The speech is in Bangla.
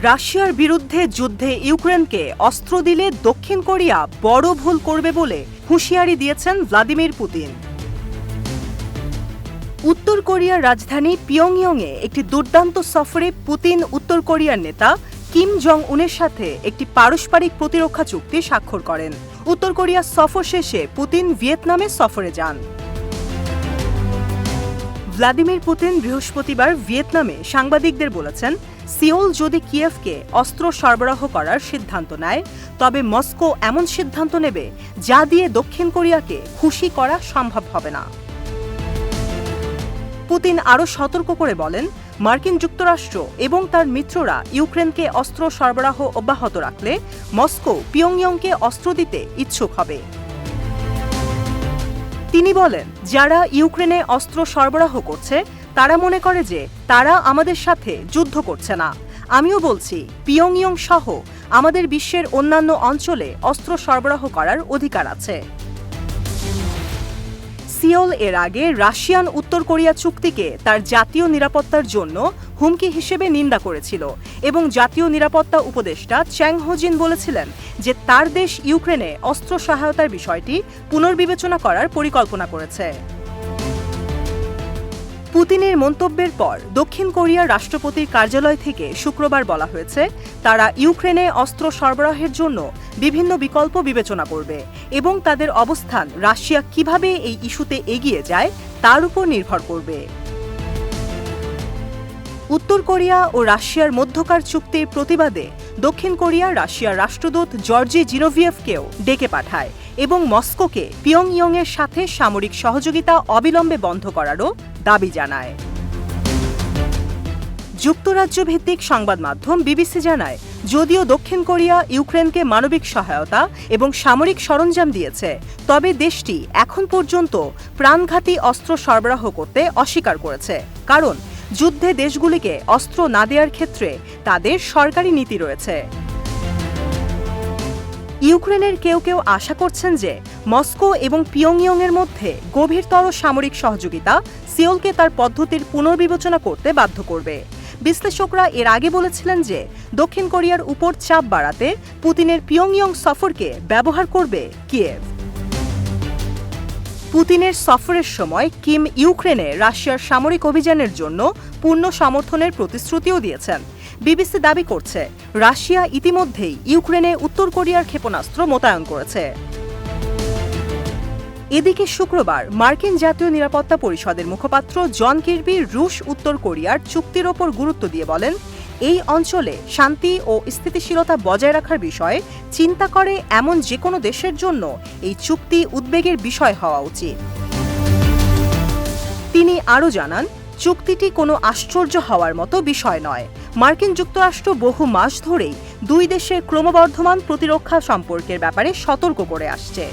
রাশিয়ার বিরুদ্ধে যুদ্ধে ইউক্রেনকে অস্ত্র দিলে দক্ষিণ কোরিয়া বড় ভুল করবে বলে হুঁশিয়ারি দিয়েছেন ভ্লাদিমির পুতিন। উত্তর কোরিয়ার রাজধানী পিয়ংইয়ংয়ে একটি দুর্দান্ত সফরে পুতিন উত্তর কোরিয়ার নেতা কিম জং উনের সাথে একটি পারস্পরিক প্রতিরক্ষা চুক্তি স্বাক্ষর করেন। উত্তর কোরিয়ার সফর শেষে পুতিন ভিয়েতনামে সফরে যান। ভ্লাদিমির পুতিন বৃহস্পতিবার ভিয়েতনামে সাংবাদিকদের বলেছেন, সিওল যদি কিয়েভকে অস্ত্র সরবরাহ করার সিদ্ধান্ত নেয়, তবে মস্কো এমন সিদ্ধান্ত নেবে যা দিয়ে দক্ষিণ কোরিয়াকে খুশি করা সম্ভব হবে না। পুতিন আরও সতর্ক করে বলেন, মার্কিন যুক্তরাষ্ট্র এবং তার মিত্ররা ইউক্রেনকে অস্ত্র সরবরাহ অব্যাহত রাখলে মস্কো পিয়ংইয়ংকে অস্ত্র দিতে ইচ্ছুক হবে। তিনি বলেন, যারা ইউক্রেনে অস্ত্র সরবরাহ করছে তারা মনে করে যে তারা আমাদের সাথে যুদ্ধ করছে না। আমিও বলছি, পিয়ংইয়ং সহ আমাদের বিশ্বের অন্যান্য অঞ্চলে অস্ত্র সরবরাহ করার অধিকার আছে। সিওল এর আগে রাশিয়ান উত্তর কোরিয়া চুক্তিকে তার জাতীয় নিরাপত্তার জন্য হুমকি হিসেবে নিন্দা করেছিল এবং জাতীয় নিরাপত্তা উপদেষ্টা চ্যাং হোজিন বলেছিলেন যে তার দেশ ইউক্রেনে অস্ত্র সহায়তার বিষয়টি পুনর্বিবেচনা করার পরিকল্পনা করেছে। পুতিনের মন্তব্যের পর দক্ষিণ কোরিয়ার রাষ্ট্রপতির কার্যালয় থেকে শুক্রবার বলা হয়েছে, তারা ইউক্রেনে অস্ত্র সরবরাহের জন্য বিভিন্ন বিকল্প বিবেচনা করবে এবং তাদের অবস্থান রাশিয়া কিভাবে এই ইস্যুতে এগিয়ে যায় তার উপর নির্ভর করবে। উত্তর কোরিয়া ও রাশিয়ার মধ্যকার চুক্তির প্রতিবাদে দক্ষিণ কোরিয়া রাশিয়ার রাষ্ট্রদূত জর্জি জিনোভিয়েভকেও ডেকে পাঠায় এবং মস্কোকে পিয়ংইয়ংয়ের সাথে সামরিক সহযোগিতা অবিলম্বে বন্ধ করারও দাবি জানায়। যুক্তরাজ্য ভিত্তিক সংবাদ মাধ্যম বিবিসি জানায়, যদিও দক্ষিণ কোরিয়া ইউক্রেনকে মানবিক সহায়তা এবং সামরিক সরঞ্জাম দিয়েছে, তবে দেশটি এখন পর্যন্ত প্রাণঘাতী অস্ত্র সরবরাহ করতে অস্বীকার করেছে, কারণ যুদ্ধে দেশগুলিকে অস্ত্র না দেওয়ার ক্ষেত্রে তাদের সরকারি নীতি রয়েছে। ইউক্রেনের কেউ কেউ আশা করছেন যে মস্কো এবং পিয়ংইয়ংয়ের মধ্যে গভীরতর সামরিক সহযোগিতা সিওলকে তার পদ্ধতির পুনর্বিবেচনা করতে বাধ্য করবে। বিশ্লেষকরা এর আগে বলেছিলেন যে দক্ষিণ কোরিয়ার উপর চাপ বাড়াতে পুতিনের পিয়ংইয়ং সফরকে ব্যবহার করবে কিয়েভ। পুতিনের সফরের সময় কিম ইউক্রেনে রাশিয়ার সামরিক অভিযানের জন্য পূর্ণ সমর্থনের প্রতিশ্রুতিও দিয়েছেন। বিবিসি দাবি করছে, রাশিয়া ইতিমধ্যেই ইউক্রেনে উত্তর কোরিয়ার ক্ষেপণাস্ত্র মোতায়েন করেছে। এদিকে শুক্রবার মার্কিন জাতীয় নিরাপত্তা পরিষদের মুখপাত্র জন কির্বি রুশ উত্তর কোরিয়ার চুক্তির ওপর গুরুত্ব দিয়ে বলেন, এই অঞ্চলে শান্তি ও স্থিতিশীলতা বজায় রাখার বিষয়ে চিন্তা করে এমন যে কোনো দেশের জন্য এই চুক্তি উদ্বেগের বিষয় হওয়া উচিত। তিনি আরও জানান, চুক্তিটি কোনো আশ্চর্য হওয়ার মতো বিষয় নয়। মার্কিন যুক্তরাষ্ট্র বহু মাস ধরেই দুই দেশের ক্রমবর্ধমান প্রতিরক্ষা সম্পর্কের ব্যাপারে সতর্ক করে আসছে।